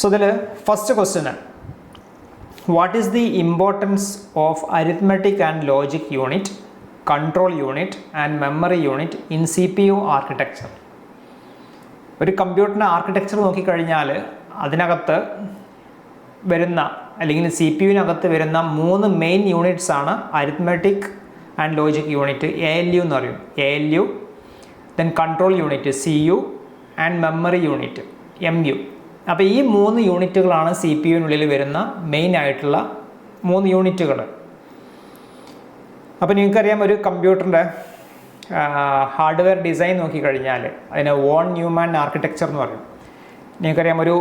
So the first question, what is the importance of arithmetic and logic unit, control unit and memory unit in CPU architecture? ഒരു കമ്പ്യൂട്ടറിൻ്റെ architecture നോക്കിക്കഴിഞ്ഞാൽ അതിനകത്ത് വരുന്ന അല്ലെങ്കിൽ C P യുവിനകത്ത് വരുന്ന 3 main units ആണ് arithmetic and logic unit, ALU എന്ന് പറയും. ALU, then control unit CU and memory unit MU. അപ്പോൾ ഈ 3 യൂണിറ്റുകളാണ് സി പി യുവിനുള്ളിൽ വരുന്ന മെയിൻ ആയിട്ടുള്ള 3 യൂണിറ്റുകൾ. അപ്പോൾ നിങ്ങൾക്കറിയാം, ഒരു കമ്പ്യൂട്ടറിൻ്റെ ഹാർഡ്വെയർ ഡിസൈൻ നോക്കിക്കഴിഞ്ഞാൽ അതിന് വോൺ ന്യൂമാൻ ആർക്കിടെക്ചർ എന്ന് പറയും. നിങ്ങൾക്കറിയാം, ഒരു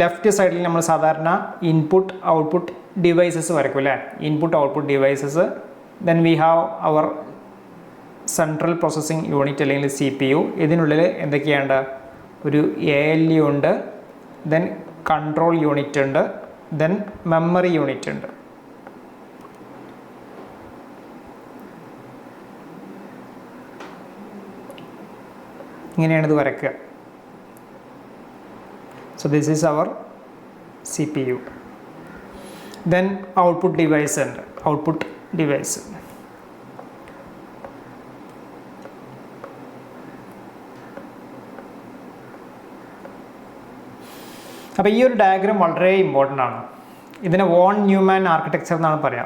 ലെഫ്റ്റ് സൈഡിൽ നമ്മൾ സാധാരണ ഇൻപുട്ട് ഔട്ട്പുട്ട് ഡിവൈസസ് വരയ്ക്കും അല്ലേ, input output devices. Then we have our central processing unit അല്ലെങ്കിൽ CPU. ഇതിനുള്ളിൽ എന്തൊക്കെയുണ്ട്? ഒരു ALU ഉണ്ട്, ദെൻ കൺട്രോൾ യൂണിറ്റ് ഉണ്ട്, ദെൻ മെമ്മറി യൂണിറ്റ് ഉണ്ട്. ഇങ്ങനെയാണ് ഇത് വരയ്ക്കുക. So this is our CPU. Then output device and output device. അപ്പോൾ ഈ ഒരു ഡയഗ്രാം വളരെ ഇമ്പോർട്ടൻ്റ് ആണ്. ഇതിനെ വോൺ ന്യൂമാൻ ആർക്കിടെക്ചർ എന്നാണ് പറയുക.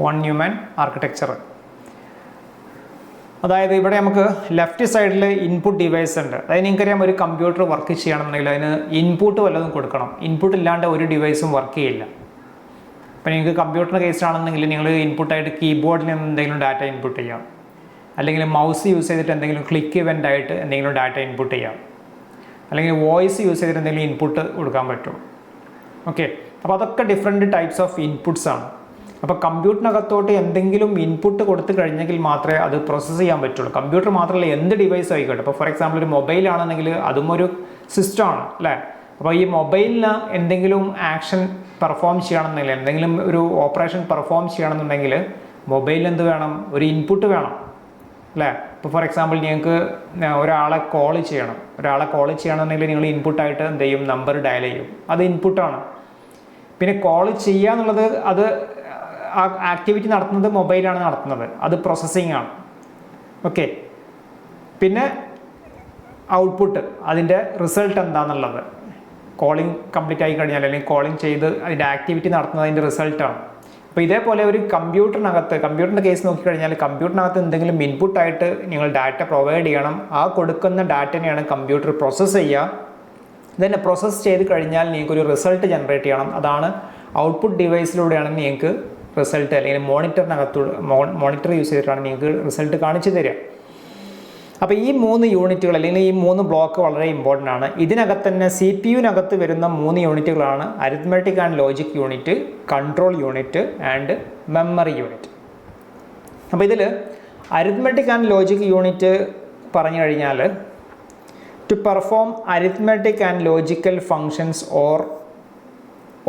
Von Neumann architecture. അതായത് ഇവിടെ നമുക്ക് ലെഫ്റ്റ് സൈഡിൽ ഇൻപുട്ട് ഡിവൈസ് ഉണ്ട്. അതായത് നിങ്ങൾക്കറിയാം, ഒരു കമ്പ്യൂട്ടർ വർക്ക് ചെയ്യണമെന്നുണ്ടെങ്കിൽ അതിന് ഇൻപുട്ട് വല്ലതും കൊടുക്കണം. ഇൻപുട്ട് ഇല്ലാണ്ട് ഒരു ഡിവൈസും വർക്ക് ചെയ്യില്ല. അപ്പോൾ നിങ്ങൾക്ക് കമ്പ്യൂട്ടറിൻ്റെ കേസിലാണെന്നെങ്കിൽ നിങ്ങൾ ഇൻപുട്ടായിട്ട് കീബോർഡിൽ നിന്ന് എന്തെങ്കിലും ഡാറ്റ ഇൻപുട്ട് ചെയ്യാം, അല്ലെങ്കിൽ മൗസ് യൂസ് ചെയ്തിട്ട് എന്തെങ്കിലും ക്ലിക്ക് ഇവൻ്റ് ആയിട്ട് എന്തെങ്കിലും ഡാറ്റ ഇൻപുട്ട് ചെയ്യാം, അല്ലെങ്കിൽ വോയിസ് യൂസ് ചെയ്തിട്ട് എന്തെങ്കിലും ഇൻപുട്ട് കൊടുക്കാൻ പറ്റും. ഓക്കെ, അപ്പോൾ അതൊക്കെ ഡിഫറെൻറ്റ് ടൈപ്സ് ഓഫ് ഇൻപുട്സ് ആണ്. അപ്പോൾ കമ്പ്യൂട്ടറിനകത്തോട്ട് എന്തെങ്കിലും ഇൻപുട്ട് കൊടുത്തു കഴിഞ്ഞെങ്കിൽ മാത്രമേ അത് പ്രോസസ്സ് ചെയ്യാൻ പറ്റുള്ളൂ. കമ്പ്യൂട്ടർ മാത്രമല്ല, എന്ത് ഡിവൈസ് ആയിക്കോട്ടെ. ഇപ്പോൾ ഫോർ എക്സാമ്പിൾ ഒരു മൊബൈലാണെന്നെങ്കിൽ അതും ഒരു സിസ്റ്റമാണ് അല്ലേ. അപ്പോൾ ഈ മൊബൈലിന് എന്തെങ്കിലും ആക്ഷൻ പെർഫോം ചെയ്യണമെന്നില്ല, എന്തെങ്കിലും ഒരു ഓപ്പറേഷൻ പെർഫോം ചെയ്യണമെന്നുണ്ടെങ്കിൽ മൊബൈലിൽ എന്ത് വേണം? ഒരു ഇൻപുട്ട് വേണം അല്ലേ. ഇപ്പോൾ ഫോർ എക്സാമ്പിൾ നിങ്ങൾക്ക് ഒരാളെ കോൾ ചെയ്യണമെന്നുണ്ടെങ്കിൽ നിങ്ങൾ ഇൻപുട്ടായിട്ട് എന്ത് ചെയ്യും? നമ്പർ ഡയൽ ചെയ്യും, അത് ഇൻപുട്ടാണ്. പിന്നെ കോൾ ചെയ്യുക എന്നുള്ളത്, അത് ആ ആക്ടിവിറ്റി നടത്തുന്നത് മൊബൈലാണ് നടത്തുന്നത്, അത് പ്രോസസ്സിംഗ് ആണ്. ഓക്കെ, പിന്നെ ഔട്ട്പുട്ട്, അതിൻ്റെ റിസൾട്ട് എന്താണെന്നുള്ളത്, കോളിംഗ് കംപ്ലീറ്റ് ആയി കഴിഞ്ഞാൽ അല്ലെങ്കിൽ കോളിംഗ് ചെയ്ത് അതിൻ്റെ ആക്ടിവിറ്റി നടത്തുന്നത് അതിൻ്റെ റിസൾട്ടാണ്. അപ്പോൾ ഇതേപോലെ ഒരു കമ്പ്യൂട്ടറിൻ്റെ കേസ് നോക്കിക്കഴിഞ്ഞാൽ കമ്പ്യൂട്ടറിനകത്ത് എന്തെങ്കിലും ഇൻപുട്ടായിട്ട് നിങ്ങൾ ഡാറ്റ പ്രൊവൈഡ് ചെയ്യണം. ആ കൊടുക്കുന്ന ഡാറ്റനെയാണ് കമ്പ്യൂട്ടർ പ്രോസസ്സ് ചെയ്യുക. ഇതന്നെ പ്രോസസ്സ് ചെയ്ത് കഴിഞ്ഞാൽ നിങ്ങൾക്കൊരു റിസൾട്ട് ജനറേറ്റ് ചെയ്യണം. അതാണ് ഔട്ട്പുട്ട് ഡിവൈസിലൂടെയാണ് നിങ്ങൾക്ക് റിസൾട്ട്, അല്ലെങ്കിൽ മോണിറ്റർ യൂസ് ചെയ്തിട്ടാണ് നിങ്ങൾക്ക് റിസൾട്ട് കാണിച്ചു തരിക. അപ്പോൾ ഈ 3 യൂണിറ്റുകൾ അല്ലെങ്കിൽ ഈ 3 ബ്ലോക്ക് വളരെ ഇമ്പോർട്ടൻ്റ് ആണ്. ഇതിനകത്ത് തന്നെ CPU യുവിനകത്ത് വരുന്ന 3 യൂണിറ്റുകളാണ് arithmetic and logic unit, control unit and memory unit. അപ്പോൾ ഇതിൽ അരിത്മെറ്റിക് ആൻഡ് ലോജിക് യൂണിറ്റ് പറഞ്ഞു കഴിഞ്ഞാൽ to perform arithmetic and logical functions or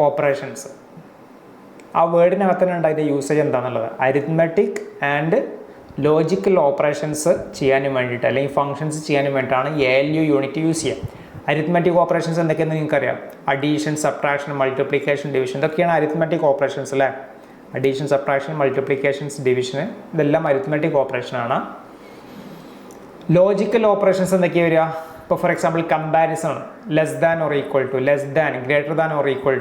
operations. ആ വേർഡിനകത്ത് തന്നെ ഉണ്ടായത് യൂസേജ് എന്താണെന്നുള്ളത്. അരിത്മെറ്റിക് ആൻഡ് ലോജിക്കൽ ഓപ്പറേഷൻസ് ചെയ്യാനും വേണ്ടിയിട്ട് അല്ലെങ്കിൽ ഫങ്ഷൻസ് ചെയ്യാനും വേണ്ടിയിട്ടാണ് ALU യൂണിറ്റ് യൂസ് ചെയ്യുക. അരിത്മെറ്റിക് ഓപ്പറേഷൻസ് എന്തൊക്കെയെന്ന് നിങ്ങൾക്കറിയാം. അഡീഷൻ, സബ്ട്രാക്ഷൻ, മൾട്ടിപ്ലിക്കേഷൻ, ഡിവിഷൻ, ഇതൊക്കെയാണ് അരിത്മെറ്റിക് ഓപ്പറേഷൻസ് അല്ലേ. അഡീഷൻ, സബ്ട്രാക്ഷൻ, മൾട്ടിപ്ലിക്കേഷൻസ്, ഡിവിഷൻ, ഇതെല്ലാം അരിത്മെറ്റിക് ഓപ്പറേഷനാണ്. ലോജിക്കൽ ഓപ്പറേഷൻസ് എന്തൊക്കെയാണ് വരിക? ഇപ്പോൾ for example comparison, less than or equal to, less than, greater than or equal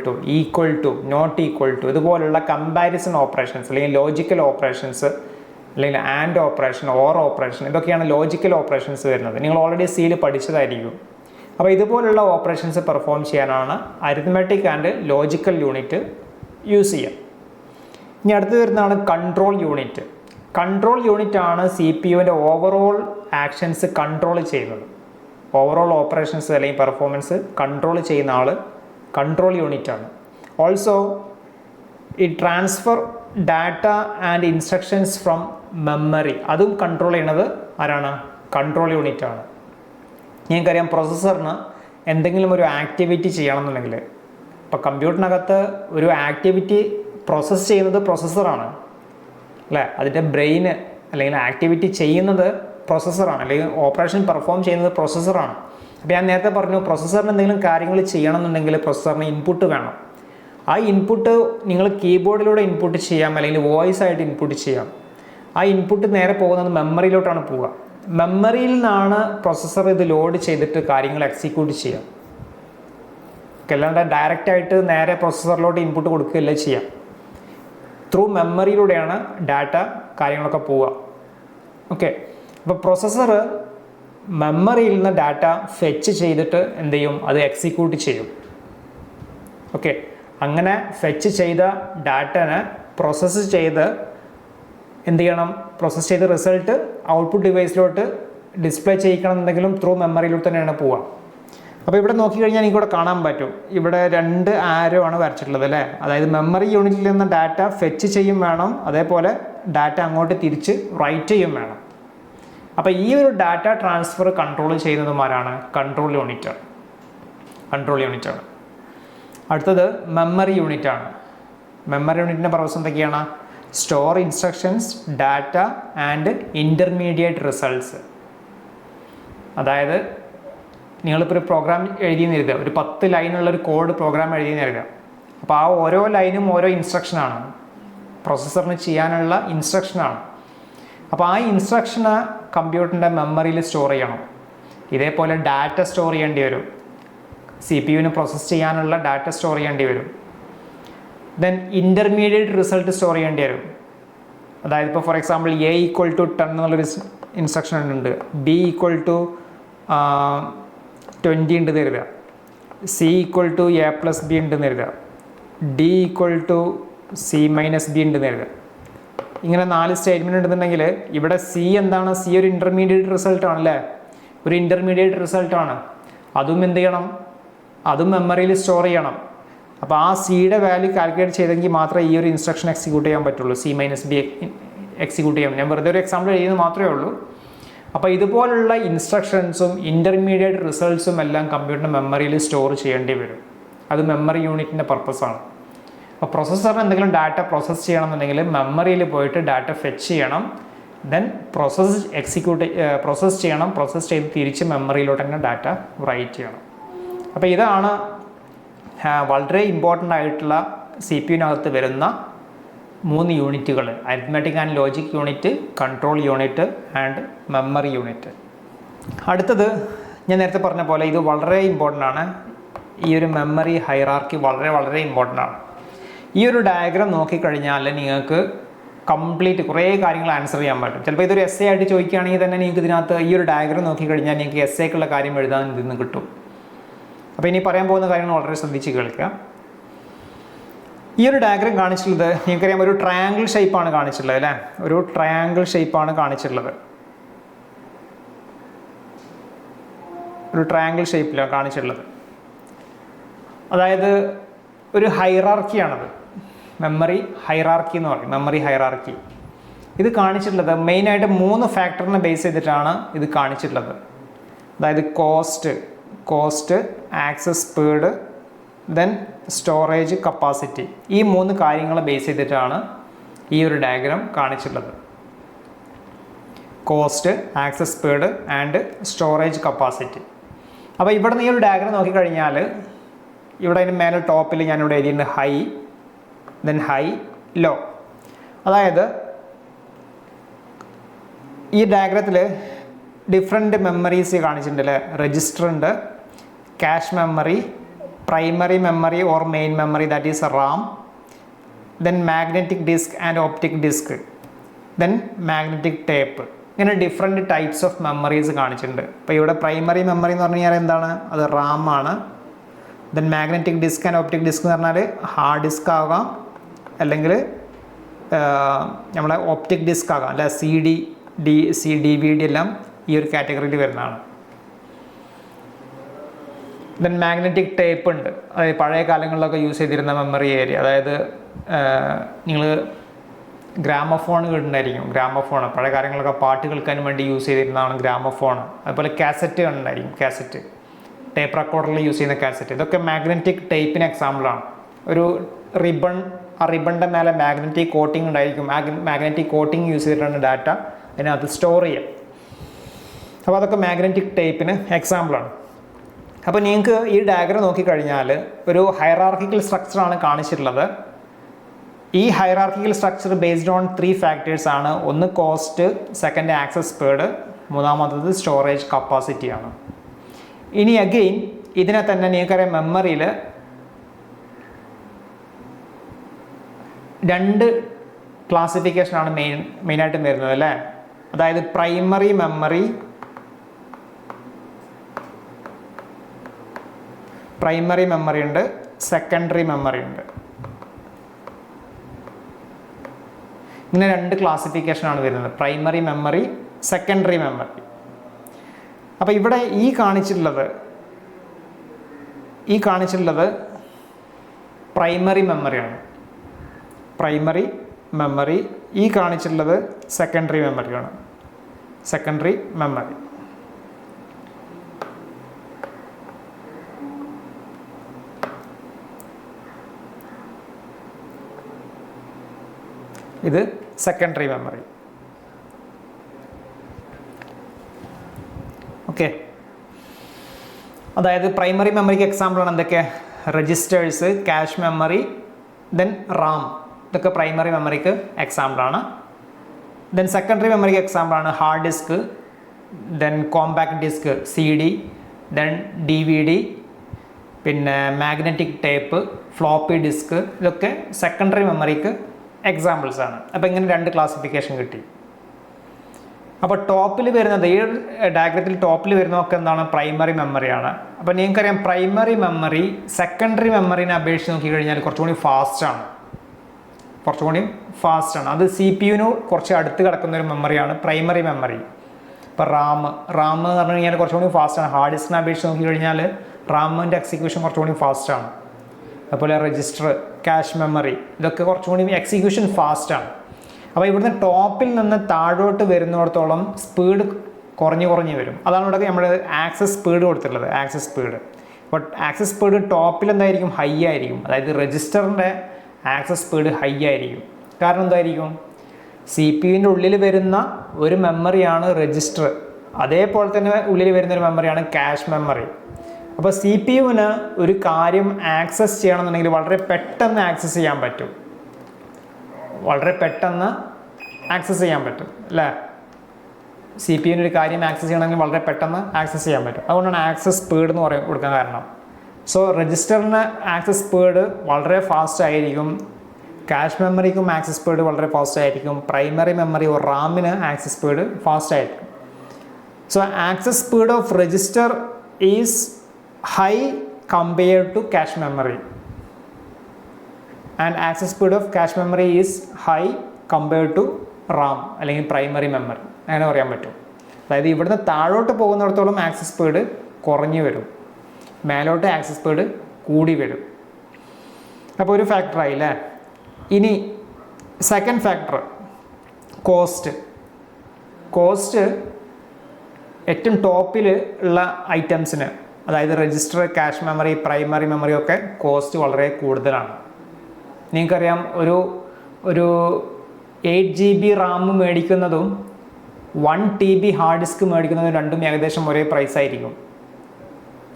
to, not equal to, ഇതുപോലുള്ള comparison operations അല്ലെങ്കിൽ logical operations, അല്ലെങ്കിൽ and operation, or operation, ഇതൊക്കെയാണ് logical operations വരുന്നത്. നിങ്ങൾ ഓൾറെഡി സിയിൽ പഠിച്ചതായിരിക്കും. അപ്പോൾ ഇതുപോലുള്ള ഓപ്പറേഷൻസ് പെർഫോം ചെയ്യാനാണ് arithmetic and logical unit use ചെയ്യുക. ഇനി അടുത്ത് വരുന്നതാണ് കൺട്രോൾ യൂണിറ്റ്. കൺട്രോൾ യൂണിറ്റ് ആണ് CPU യുടെ ഓവറോൾ ആക്ഷൻസ് കൺട്രോൾ ചെയ്യുന്നത്. ഓവറോൾ ഓപ്പറേഷൻസ് അല്ലെങ്കിൽ പെർഫോമൻസ് കൺട്രോൾ ചെയ്യുന്ന ആൾ കൺട്രോൾ യൂണിറ്റ് ആണ്. ഓൾസോ ഈ transfer data and instructions from memory, അതും കൺട്രോൾ ചെയ്യുന്നത് ആരാണ്? കൺട്രോൾ യൂണിറ്റ് ആണ്. നിങ്ങൾക്കറിയാം, പ്രോസസ്സറിന് എന്തെങ്കിലും ഒരു ആക്ടിവിറ്റി ചെയ്യണമെന്നുണ്ടെങ്കിൽ, ഇപ്പോൾ കമ്പ്യൂട്ടറിനകത്ത് ഒരു ആക്ടിവിറ്റി പ്രോസസ്സ് ചെയ്യുന്നത് പ്രോസസ്സറാണ് അല്ലേ, അതിൻ്റെ ബ്രെയിന് അല്ലെങ്കിൽ ആക്ടിവിറ്റി ചെയ്യുന്നത് പ്രോസസ്സറാണ്, അല്ലെങ്കിൽ ഓപ്പറേഷൻ പെർഫോം ചെയ്യുന്നത് പ്രോസസ്സറാണ്. അപ്പോൾ ഞാൻ നേരത്തെ പറഞ്ഞു പ്രോസസ്സറിന് എന്തെങ്കിലും കാര്യങ്ങൾ ചെയ്യണമെന്നുണ്ടെങ്കിൽ പ്രോസസ്സറിന് ഇൻപുട്ട് വേണം. ആ ഇൻപുട്ട് നിങ്ങൾ കീബോർഡിലൂടെ ഇൻപുട്ട് ചെയ്യാം, അല്ലെങ്കിൽ വോയിസ് ആയിട്ട് ഇൻപുട്ട് ചെയ്യാം. ആ ഇൻപുട്ട് നേരെ പോകുന്നത് മെമ്മറിയിലോട്ടാണ് പോവുക. മെമ്മറിയിൽ നിന്നാണ് പ്രോസസ്സർ ഇത് ലോഡ് ചെയ്തിട്ട് കാര്യങ്ങൾ എക്സിക്യൂട്ട് ചെയ്യുക. അല്ലാണ്ട് ഡയറക്റ്റായിട്ട് നേരെ പ്രോസസ്സറിലോട്ട് ഇൻപുട്ട് കൊടുക്കുകയല്ല ചെയ്യാം. ത്രൂ മെമ്മറിയിലൂടെയാണ് ഡാറ്റ കാര്യങ്ങളൊക്കെ പോവുക. ഓക്കെ, അപ്പോൾ പ്രോസസ്സർ മെമ്മറിയിൽ നിന്ന് ഡാറ്റ ഫെച്ച് ചെയ്തിട്ട് എന്ത് ചെയ്യും, അത് എക്സിക്യൂട്ട് ചെയ്യും. ഓക്കെ, അങ്ങനെ ഫെച്ച് ചെയ്ത ഡാറ്റനെ പ്രോസസ്സ് ചെയ്ത് എന്ത് ചെയ്യണം, പ്രോസസ്സ് ചെയ്ത റിസൾട്ട് ഔട്ട്പുട്ട് ഡിവൈസിലോട്ട് ഡിസ്പ്ലേ ചെയ്യിക്കണമെന്നുണ്ടെങ്കിലും ത്രൂ മെമ്മറിയിലൂടെ തന്നെയാണ് പോവുക. അപ്പോൾ ഇവിടെ നോക്കിക്കഴിഞ്ഞാൽ എനിക്കിവിടെ കാണാൻ പറ്റും, ഇവിടെ 2 ആരോ ആണ് വരച്ചിട്ടുള്ളത് അല്ലേ. അതായത് മെമ്മറി യൂണിറ്റിൽ നിന്ന് ഡാറ്റ ഫെച്ച് ചെയ്യും വേണം, അതേപോലെ ഡാറ്റ അങ്ങോട്ട് തിരിച്ച് റൈറ്റ് ചെയ്യും വേണം. അപ്പോൾ ഈ ഒരു ഡാറ്റ ട്രാൻസ്ഫർ കൺട്രോൾ ചെയ്യുന്നതുമാരാണ് കൺട്രോൾ യൂണിറ്റാണ്. അടുത്തത് മെമ്മറി യൂണിറ്റാണ്. മെമ്മറി യൂണിറ്റിൻ്റെ പർപ്പസ് എന്തൊക്കെയാണ്? Store instructions, data and intermediate results. അതായത് നിങ്ങളിപ്പോൾ ഒരു പ്രോഗ്രാം എഴുതിയെന്ന് കരുതുക, ഒരു 10 ലൈനുള്ളൊരു കോഡ് പ്രോഗ്രാം എഴുതിയെന്ന് കരുതുക. അപ്പോൾ ആ ഓരോ ലൈനും ഓരോ ഇൻസ്ട്രക്ഷനാണ്, പ്രോസസ്സറിന് ചെയ്യാനുള്ള ഇൻസ്ട്രക്ഷനാണ്. അപ്പോൾ ആ ഇൻസ്ട്രക്ഷന് കമ്പ്യൂട്ടറിൻ്റെ മെമ്മറിയിൽ സ്റ്റോർ ചെയ്യണം. ഇതേപോലെ ഡാറ്റ സ്റ്റോർ ചെയ്യേണ്ടി വരും, CPU-ന് പ്രോസസ്സ് ചെയ്യാനുള്ള ഡാറ്റ സ്റ്റോർ ചെയ്യേണ്ടി വരും. ദെൻ ഇൻ്റർമീഡിയറ്റ് റിസൾട്ട് സ്റ്റോർ ചെയ്യേണ്ടി വരും. അതായത് ഇപ്പോൾ ഫോർ എക്സാമ്പിൾ A = 10 എന്നുള്ളൊരു ഇൻസ്ട്രക്ഷൻ ഉണ്ട്, B = 20 ഉണ്ട് തരുക, C = A+B ഉണ്ടെന്ന് തരുക, D = C-B ഉണ്ടെന്ന് തരുക. ഇങ്ങനെ 4 സ്റ്റേറ്റ്മെൻറ്റ് ഉണ്ടെന്നുണ്ടെങ്കിൽ ഇവിടെ C എന്താണ്? C ഒരു ഇൻ്റർമീഡിയറ്റ് റിസൾട്ടാണ് അല്ലേ, ഒരു ഇൻ്റർമീഡിയറ്റ് റിസൾട്ടാണ്. അതും എന്ത് ചെയ്യണം? അതും മെമ്മറിയിൽ സ്റ്റോർ ചെയ്യണം. അപ്പോൾ ആ സിയുടെ വാല്യൂ കാൽക്കുലേറ്റ് ചെയ്തെങ്കിൽ മാത്രമേ ഈ ഒരു ഇൻസ്ട്രക്ഷൻ എക്സിക്യൂട്ട് ചെയ്യാൻ പറ്റുള്ളൂ, C-B എക്സിക്യൂട്ട് ചെയ്യാം. ഞാൻ വെറുതെ ഒരു എക്സാമ്പിൾ എഴുതുന്നത് മാത്രമേ ഉള്ളൂ. അപ്പോൾ ഇതുപോലുള്ള ഇൻസ്ട്രക്ഷൻസും ഇൻ്റർമീഡിയറ്റ് റിസൾട്ട്സും എല്ലാം കമ്പ്യൂട്ടറിൻ്റെ മെമ്മറിയിൽ സ്റ്റോർ ചെയ്യേണ്ടി വരും. അത് മെമ്മറി യൂണിറ്റിൻ്റെ പർപ്പസാണ്. അപ്പോൾ പ്രോസസ്സറിന് എന്തെങ്കിലും ഡാറ്റ പ്രോസസ്സ് ചെയ്യണമെന്നുണ്ടെങ്കിൽ മെമ്മറിയിൽ പോയിട്ട് ഡാറ്റ ഫെച്ച് ചെയ്യണം, ദെൻ പ്രോസസ്സ് ചെയ്യണം, പ്രോസസ്സ് ചെയ്ത് തിരിച്ച് മെമ്മറിയിലോട്ട് തന്നെ ഡാറ്റ റൈറ്റ് ചെയ്യണം. അപ്പോൾ ഇതാണ് വളരെ ഇമ്പോർട്ടൻ്റ് ആയിട്ടുള്ള CPU-നകത്ത് വരുന്ന 3 യൂണിറ്റുകൾ: arithmetic and logic unit, control unit and memory unit. അടുത്തത് ഞാൻ നേരത്തെ പറഞ്ഞ പോലെ ഇത് വളരെ ഇമ്പോർട്ടൻ്റ് ആണ്. ഈ ഒരു മെമ്മറി ഹൈറാർക്കി വളരെ ഇമ്പോർട്ടൻ്റ് ആണ്. ഈ ഒരു ഡയഗ്രാം നോക്കിക്കഴിഞ്ഞാൽ നിങ്ങൾക്ക് കംപ്ലീറ്റ് കുറേ കാര്യങ്ങൾ ആൻസർ ചെയ്യാൻ പറ്റും. ചിലപ്പോൾ ഇതൊരു essay ആയിട്ട് ചോദിക്കുകയാണെങ്കിൽ തന്നെ നിങ്ങൾക്ക് ഇതിനകത്ത് ഈ ഒരു ഡയഗ്രാം നോക്കിക്കഴിഞ്ഞാൽ നിങ്ങൾക്ക് essayക്കുള്ള കാര്യം എഴുതാൻ ഇതിൽ നിന്ന് കിട്ടും. അപ്പോൾ ഇനി പറയാൻ പോകുന്ന കാര്യങ്ങൾ വളരെ ശ്രദ്ധിച്ച് കേൾക്കുക. ഈ ഒരു ഡയഗ്രാം കാണിച്ചിട്ടുള്ളത് നിങ്ങൾക്കറിയാം, ഒരു ട്രയാങ്കിൾ ഷേപ്പാണ് കാണിച്ചിട്ടുള്ളത് അല്ലേ, ഒരു ട്രയാങ്കിൾ ഷേപ്പാണ് കാണിച്ചിട്ടുള്ളത്. ഒരു ട്രയാങ്കിൾ ഷേപ്പിലാണ് കാണിച്ചിട്ടുള്ളത്. അതായത് ഒരു ഹൈറാർക്കിയാണത്, മെമ്മറി ഹൈറാർക്കി എന്ന് പറയും, മെമ്മറി ഹൈറാർക്കി. ഇത് കാണിച്ചിട്ടുള്ളത് മെയിനായിട്ട് 3 ഫാക്ടറിനെ ബേസ് ചെയ്തിട്ടാണ് ഇത് കാണിച്ചിട്ടുള്ളത്. അതായത് cost, access speed, then storage capacity. ഈ 3 കാര്യങ്ങളെ ബേസ് ചെയ്തിട്ടാണ് ഈ ഒരു ഡയഗ്രാം കാണിച്ചിട്ടുള്ളത്. Cost, access speed and storage capacity. അപ്പോൾ ഇവിടെ നിന്ന് ഈ ഒരു ഡയഗ്രാം നോക്കിക്കഴിഞ്ഞാൽ ഇവിടെ അതിന് മേലെ ടോപ്പിൽ ഞാനിവിടെ എഴുതിയിട്ടുണ്ട് ഹൈ, ദെൻ ഹൈ, ലോ. അതായത് ഈ ഡയഗ്രത്തിൽ ഡിഫറെൻറ്റ് മെമ്മറീസ് കാണിച്ചിട്ടുണ്ട് അല്ലേ. രജിസ്റ്റർ ഉണ്ട്, cache memory, primary memory or main memory, that is RAM, then magnetic disk and optic disk, then magnetic tape. ഇങ്ങനെ ഡിഫറെൻറ്റ് ടൈപ്സ് ഓഫ് മെമ്മറീസ് കാണിച്ചിട്ടുണ്ട്. അപ്പോൾ ഇവിടെ പ്രൈമറി മെമ്മറി എന്ന് പറഞ്ഞു കഴിഞ്ഞാൽ എന്താണ്? അത് റാം ആണ്. Then magnetic disk and optic disk എന്ന് പറഞ്ഞാൽ ഹാർഡ് ഡിസ്ക് ആകാം, അല്ലെങ്കിൽ നമ്മളെ ഓപ്റ്റിക് ഡിസ്ക് ആകാം അല്ലെ, DVD എല്ലാം ഈ ഒരു കാറ്റഗറിയിൽ വരുന്നതാണ്. ദെൻ മാഗ്നറ്റിക് ടേപ്പ് ഉണ്ട്, അതായത് പഴയ കാലങ്ങളിലൊക്കെ യൂസ് ചെയ്തിരുന്ന മെമ്മറി ഏരിയ. അതായത് നിങ്ങൾ ഗ്രാമഫോൺ കേട്ടിട്ടുണ്ടായിരിക്കും, ഗ്രാമഫോൺ പഴയ കാര്യങ്ങളൊക്കെ പാട്ട് കേൾക്കാൻ വേണ്ടി യൂസ് ചെയ്തിരുന്നതാണ് ഗ്രാമഫോൺ. അതുപോലെ കാസറ്റ് ഉണ്ടായിരിക്കും, കാസറ്റ് ടേപ്പ് റെക്കോർഡറിൽ യൂസ് ചെയ്യുന്ന കാസറ്റ്. ഇതൊക്കെ മാഗ്നറ്റിക് ടേപ്പിന് എക്സാമ്പിളാണ്. ഒരു റിബൺ ആ റിബണിൻ്റെ മേലെ മാഗ്നറ്റിക് കോട്ടിംഗ് ഉണ്ടായിരിക്കും. മാഗ്നറ്റിക് കോട്ടിംഗ് യൂസ് ചെയ്തിട്ടാണ് ഡാറ്റ അതിനകത്ത് സ്റ്റോർ ചെയ്യുക. അപ്പോൾ അതൊക്കെ മാഗ്നറ്റിക് ടേപ്പിന് എക്സാമ്പിളാണ്. അപ്പോൾ നിങ്ങൾക്ക് ഈ ഡയഗ്രം നോക്കിക്കഴിഞ്ഞാൽ ഒരു ഹൈറാർക്കിക്കൽ സ്ട്രക്ചറാണ് കാണിച്ചിട്ടുള്ളത്. ഈ hierarchical structure based on 3 factors ആണ്. ഒന്ന് കോസ്റ്റ്, സെക്കൻഡ് ആക്സസ് സ്പീഡ്, മൂന്നാമത്തത് സ്റ്റോറേജ് കപ്പാസിറ്റി ആണ്. ഇനി അഗെയിൻ ഇതിനെ തന്നെ നിങ്ങൾക്കറിയാം മെമ്മറിയിൽ 2 ക്ലാസിഫിക്കേഷനാണ് മെയിനായിട്ട് വരുന്നത് അല്ലേ. അതായത് പ്രൈമറി മെമ്മറി ഉണ്ട്, സെക്കൻഡറി മെമ്മറി ഉണ്ട്. ഇങ്ങനെ 2 ക്ലാസിഫിക്കേഷനാണ് വരുന്നത്, പ്രൈമറി മെമ്മറി, സെക്കൻഡറി മെമ്മറി. അപ്പോൾ ഇവിടെ ഈ കാണിച്ചിട്ടുള്ളത് പ്രൈമറി മെമ്മറിയാണ്. Primary memory. ഈ കാണിച്ചിട്ടുള്ളത് സെക്കൻഡറി മെമ്മറിയാണ്. Secondary memory. ഇത് സെക്കൻഡറി മെമ്മറി. ഓക്കെ. അതായത് പ്രൈമറി മെമ്മറിക്ക് എക്സാമ്പിളാണ് എന്തൊക്കെ? Registers, cache memory, then RAM. ഇതൊക്കെ പ്രൈമറി മെമ്മറിക്ക് എക്സാമ്പിളാണ്. ദെൻ സെക്കൻഡറി മെമ്മറിക്ക് എക്സാമ്പിളാണ് hard disk, then compact disk CD, then DVD, പിന്നെ മാഗ്നറ്റിക് ടേപ്പ്, ഫ്ലോപ്പി ഡിസ്ക്. ഇതൊക്കെ സെക്കൻഡറി മെമ്മറിക്ക് എക്സാമ്പിൾസ് ആണ്. അപ്പോൾ ഇങ്ങനെ 2 ക്ലാസിഫിക്കേഷൻ കിട്ടി. അപ്പോൾ ടോപ്പിൽ വരുന്നത്, ഈ ഡയഗ്രത്തിൽ ടോപ്പിൽ വരുന്നതൊക്കെ എന്താണ്? പ്രൈമറി മെമ്മറിയാണ്. അപ്പോൾ നിങ്ങൾക്കറിയാം പ്രൈമറി മെമ്മറി സെക്കൻഡറി മെമ്മറിനെ അപേക്ഷിച്ച് നോക്കിക്കഴിഞ്ഞാൽ കുറച്ചുകൂടി ഫാസ്റ്റാണ്. അത് CPU-ന് കുറച്ച് അടുത്ത് കിടക്കുന്ന ഒരു മെമ്മറിയാണ് പ്രൈമറി മെമ്മറി. ഇപ്പോൾ റാം എന്ന് പറഞ്ഞു കഴിഞ്ഞാൽ കുറച്ചുകൂടി ഫാസ്റ്റാണ്. ഹാർഡ് ഡിസ്കിനെ അപേക്ഷിച്ച് നോക്കിക്കഴിഞ്ഞാൽ റാമിൻ്റെ എക്സിക്യൂഷൻ കുറച്ചുകൂടി ഫാസ്റ്റാണ്. അതുപോലെ രജിസ്റ്റർ, ക്യാഷ് മെമ്മറി, ഇതൊക്കെ കുറച്ചുകൂടി എക്സിക്യൂഷൻ ഫാസ്റ്റാണ്. അപ്പോൾ ഇവിടുന്ന് ടോപ്പിൽ നിന്ന് താഴോട്ട് വരുന്നിടത്തോളം സ്പീഡ് കുറഞ്ഞു വരും. അതാണ് ഇവിടെ നമ്മൾ ആക്സസ് സ്പീഡ് കൊടുത്തിട്ടുള്ളത്. അപ്പോൾ ആക്സസ് സ്പീഡ് ടോപ്പിൽ എന്തായിരിക്കും? ഹൈ ആയിരിക്കും. അതായത് രജിസ്റ്ററിൻ്റെ ആക്സസ് സ്പീഡ് ഹൈ ആയിരിക്കും. കാരണം എന്തായിരിക്കും? CPU-ൻ്റെ ഉള്ളിൽ വരുന്ന ഒരു മെമ്മറിയാണ് രജിസ്റ്റർ. അതേപോലെ തന്നെ ഉള്ളിൽ വരുന്ന ഒരു മെമ്മറിയാണ് ക്യാഷ് മെമ്മറി. അപ്പോൾ CPU-ന് ഒരു കാര്യം ആക്സസ് ചെയ്യണമെന്നുണ്ടെങ്കിൽ വളരെ പെട്ടെന്ന് ആക്സസ് ചെയ്യാൻ പറ്റും. അല്ലേ? CPU-ന് ഒരു കാര്യം ആക്സസ് ചെയ്യണമെങ്കിൽ വളരെ പെട്ടെന്ന് ആക്സസ് ചെയ്യാൻ പറ്റും. അതുകൊണ്ടാണ് ആക്സസ് സ്പീഡ് എന്ന് കൊടുക്കാൻ കാരണം. സോ രജിസ്റ്ററിന് ആക്സസ് സ്പീഡ് വളരെ ഫാസ്റ്റ് ആയിരിക്കും. ക്യാഷ് മെമ്മറിക്കും ആക്സസ് സ്പീഡ് വളരെ ഫാസ്റ്റ് ആയിരിക്കും. പ്രൈമറി മെമ്മറി റാമിന് ആക്സസ് സ്പീഡ് ഫാസ്റ്റ് ആയിരിക്കും. So access speed of register is high compared to cache memory, and access speed of cache memory is high compared to RAM അല്ലെങ്കിൽ primary memory. അങ്ങനെ പറയാൻ പറ്റും. അതായത് ഇവിടുന്ന് താഴോട്ട് പോകുന്നിടത്തോളം ആക്സസ് സ്പീഡ് കുറഞ്ഞു വരും, മേലോട്ട് ആക്സസ് സ്പീഡ് കൂടി വരും. അപ്പോൾ ഒരു ഫാക്ടറായി അല്ലേ. ഇനി സെക്കൻഡ് ഫാക്ടർ കോസ്റ്റ് ഏറ്റവും ടോപ്പിൽ ഉള്ള ഐറ്റംസിന്, അതായത് register, cache memory, primary memory ഒക്കെ കോസ്റ്റ് വളരെ കൂടുതലാണ്. നിങ്ങൾക്കറിയാം ഒരു 8 GB റാം മേടിക്കുന്നതും 1 TB ഹാർഡ് ഡിസ്ക് മേടിക്കുന്നതും രണ്ടും ഏകദേശം ഒരേ പ്രൈസ് ആയിരിക്കും.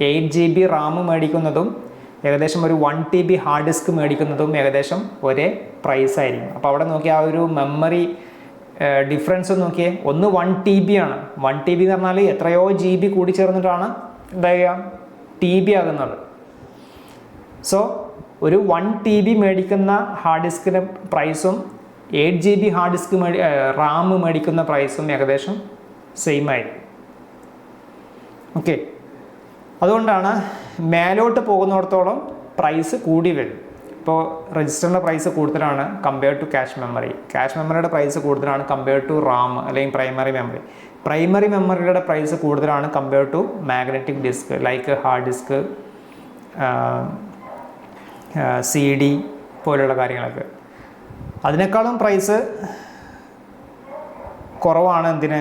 8 GB റാം മേടിക്കുന്നതും ഏകദേശം ഒരു 1 TB ഹാർഡ് ഡിസ്ക് മേടിക്കുന്നതും ഏകദേശം ഒരേ പ്രൈസ് ആയിരിക്കും. അപ്പോൾ അവിടെ നോക്കിയാൽ ആ ഒരു മെമ്മറി ഡിഫറൻസ് നോക്കിയേ. ഒന്ന് 1 TB ആണ്. 1 TB എന്ന് പറഞ്ഞാൽ എത്രയോ GB കൂടി ചേർന്നിട്ടാണ് എന്താ ചെയ്യുക TB ആകുന്നത്. സോ ഒരു 1 TB മേടിക്കുന്ന ഹാർഡ് ഡിസ്കിൻ്റെ പ്രൈസും 8 GB ഹാർഡ് ഡിസ്ക് റാം മേടിക്കുന്ന പ്രൈസും ഏകദേശം സെയിം ആയിരിക്കും. ഓക്കെ. അതുകൊണ്ടാണ് മേലോട്ട് പോകുന്നിടത്തോളം പ്രൈസ് കൂടി വരും. ഇപ്പോൾ രജിസ്റ്ററിൻ്റെ പ്രൈസ് കൂടുതലാണ് കമ്പയർഡ് ടു ക്യാഷ് മെമ്മറിയുടെ പ്രൈസ് കൂടുതലാണ് കമ്പയർഡ് ടു റാം അല്ലെങ്കിൽ പ്രൈമറി മെമ്മറിയുടെ പ്രൈസ് കൂടുതലാണ് compared to magnetic disk like hard disk, CD പോലെയുള്ള കാര്യങ്ങളൊക്കെ. അതിനേക്കാളും പ്രൈസ് കുറവാണ് എന്തിന്?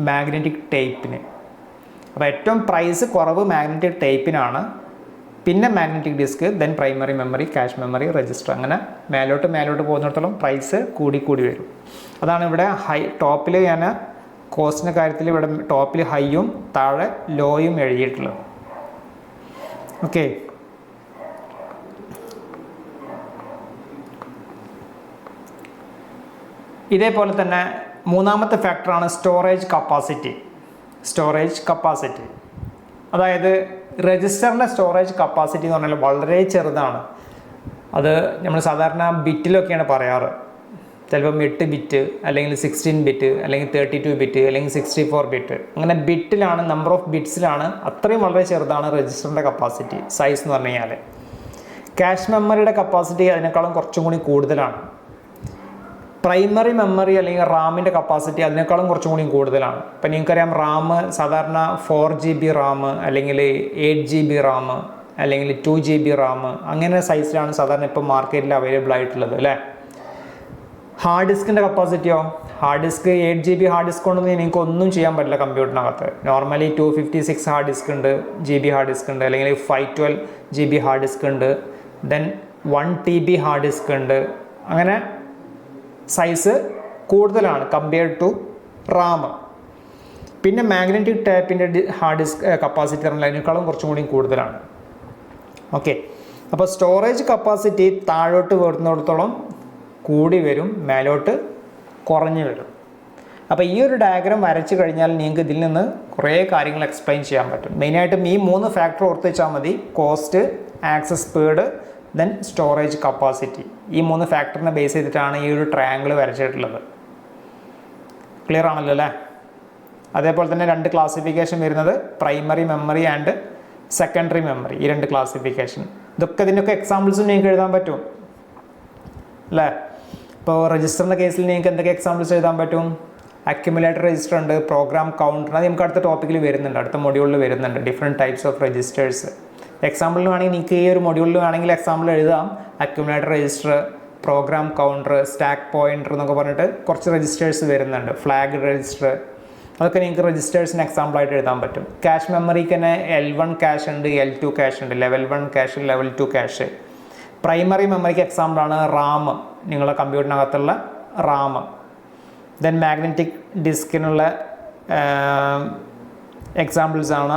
മാഗ്നറ്റിക് ടേപ്പിന്. അപ്പോൾ ഏറ്റവും പ്രൈസ് കുറവ് മാഗ്നറ്റിക് ടേപ്പിനാണ്. പിന്നെ magnetic disk, then primary memory, cache memory, register. അങ്ങനെ മേലോട്ട് പോകുന്നിടത്തോളം പ്രൈസ് കൂടി വരും. അതാണ് ഇവിടെ ടോപ്പിൽ ഞാൻ കോസ്റ്റിൻ്റെ കാര്യത്തിൽ ഇവിടെ ടോപ്പിൽ ഹൈയും താഴെ ലോയും എഴുതിയിട്ടുള്ളത്. ഓക്കെ, ഇതേപോലെ തന്നെ മൂന്നാമത്തെ ഫാക്ടറാണ് സ്റ്റോറേജ് കപ്പാസിറ്റി. അതായത് രജിസ്റ്ററിൻ്റെ സ്റ്റോറേജ് കപ്പാസിറ്റി എന്ന് പറഞ്ഞാൽ വളരെ ചെറുതാണ്. അത് നമ്മൾ സാധാരണ ബിറ്റിലൊക്കെയാണ് പറയാറ്. ചിലപ്പം 8 ബിറ്റ്, അല്ലെങ്കിൽ 16 ബിറ്റ്, അല്ലെങ്കിൽ 32 ബിറ്റ്, അല്ലെങ്കിൽ 64 ബിറ്റ്. അങ്ങനെ ബിറ്റിലാണ്, നമ്പർ ഓഫ് ബിറ്റ്സിലാണ്. അത്രയും വളരെ ചെറുതാണ് രജിസ്റ്ററിൻ്റെ കപ്പാസിറ്റി സൈസ് എന്ന് പറഞ്ഞു കഴിഞ്ഞാൽ. ക്യാഷ് മെമ്മറിയുടെ കപ്പാസിറ്റി അതിനേക്കാളും കുറച്ചും കൂടി കൂടുതലാണ്. പ്രൈമറി മെമ്മറി അല്ലെങ്കിൽ റാമിൻ്റെ കപ്പാസിറ്റി അതിനേക്കാളും കുറച്ചും കൂടി കൂടുതലാണ്. ഇപ്പം നിങ്ങൾക്കറിയാം, റാം സാധാരണ 4 GB റാം, അല്ലെങ്കിൽ 8 GB റാം, അല്ലെങ്കിൽ 2 GB റാം, അങ്ങനെ സൈസിലാണ് സാധാരണ ഇപ്പോൾ മാർക്കറ്റിൽ അവൈലബിൾ ആയിട്ടുള്ളത് അല്ലേ. ഹാർഡ് ഡിസ്കിൻ്റെ കപ്പാസിറ്റിയോ, hard disk 8 GB hard disk കൊണ്ടൊന്നും നിങ്ങൾക്ക് ഒന്നും ചെയ്യാൻ പറ്റില്ല കമ്പ്യൂട്ടറിനകത്ത്. നോർമലി 256 ഹാർഡ് ഡിസ്ക് ഉണ്ട്, GB ഹാർഡ് ഡിസ്ക് ഉണ്ട്, അല്ലെങ്കിൽ 512 GB ഹാർഡ് ഡിസ്ക് ഉണ്ട്, ദെൻ 1 TB ഹാർഡ് ഡിസ്ക് ഉണ്ട്. അങ്ങനെ സൈസ് കൂടുതലാണ് കമ്പയർഡ് ടു റാം. പിന്നെ മാഗ്നറ്റിക് ടേപ്പിൻ്റെ ഹാർഡ് ഡിസ്ക് കപ്പാസിറ്റി പറഞ്ഞാൽ അതിനേക്കാളും കുറച്ചും കൂടി കൂടുതലാണ്. ഓക്കെ, അപ്പോൾ സ്റ്റോറേജ് കപ്പാസിറ്റി താഴോട്ട് വരുന്നിടത്തോളം കൂടി വരും, മേലോട്ട് കുറഞ്ഞു വരും. അപ്പോൾ ഈ ഒരു ഡയഗ്രാം വരച്ച് കഴിഞ്ഞാൽ നിങ്ങൾക്ക് ഇതിൽ നിന്ന് കുറേ കാര്യങ്ങൾ എക്സ്പ്ലെയിൻ ചെയ്യാൻ പറ്റും. മെയിനായിട്ടും ഈ 3 ഫാക്ടർ ഓർത്ത് വെച്ചാൽ മതി: cost, access speed, then storage capacity. ഈ 3 ഫാക്ടറിനെ ബേസ് ചെയ്തിട്ടാണ് ഈ ഒരു ട്രയാങ്കിൾ വരച്ചിട്ടുള്ളത്. ക്ലിയർ ആണല്ലോ അല്ലേ? അതേപോലെ തന്നെ 2 ക്ലാസിഫിക്കേഷൻ വരുന്നത് primary memory and secondary memory. ഈ 2 ക്ലാസിഫിക്കേഷൻ, ഇതിൻ്റെയൊക്കെ എക്സാമ്പിൾസും നിങ്ങൾക്ക് എഴുതാൻ പറ്റും അല്ലേ. ഇപ്പോൾ രജിസ്റ്ററിൻ്റെ കേസിൽ നിങ്ങൾക്ക് എന്തൊക്കെ എക്സാമ്പിൾസ് എഴുതാൻ പറ്റും? അക്യുമുലേറ്റർ രജിസ്റ്റർ ഉണ്ട്, പ്രോഗ്രാം കൗണ്ടർ. അത് നമുക്ക് അടുത്ത ടോപ്പിക്കിൽ വരുന്നുണ്ട്, അടുത്ത മൊഡ്യൂളിൽ വരുന്നുണ്ട്. Different types of registers. എക്സാമ്പിളിന് വേണമെങ്കിൽ നിങ്ങൾക്ക് ഈ ഒരു മൊഡ്യൂളിൽ വേണമെങ്കിൽ എക്സാമ്പിൾ എഴുതാം. Accumulator register, program counter, stack pointer എന്നൊക്കെ പറഞ്ഞിട്ട് കുറച്ച് രജിസ്റ്റേഴ്സ് വരുന്നുണ്ട്. ഫ്ലാഗ് രജിസ്റ്റർ, അതൊക്കെ നിങ്ങൾക്ക് രജിസ്റ്റേഴ്സിന് എക്സാമ്പിളായിട്ട് എഴുതാൻ പറ്റും. ക്യാഷ് മെമ്മറിക്ക് തന്നെ L1 ക്യാഷ് ഉണ്ട്, L2 ക്യാഷ് ഉണ്ട്, level 1 cache, level 2 cache. Primary മെമ്മറിക്ക് എക്സാമ്പിളാണ് റാം, നിങ്ങളുടെ കമ്പ്യൂട്ടറിനകത്തുള്ള റാം. ദെൻ മാഗ്നറ്റിക് ഡിസ്കിനുള്ള എക്സാമ്പിൾസാണ്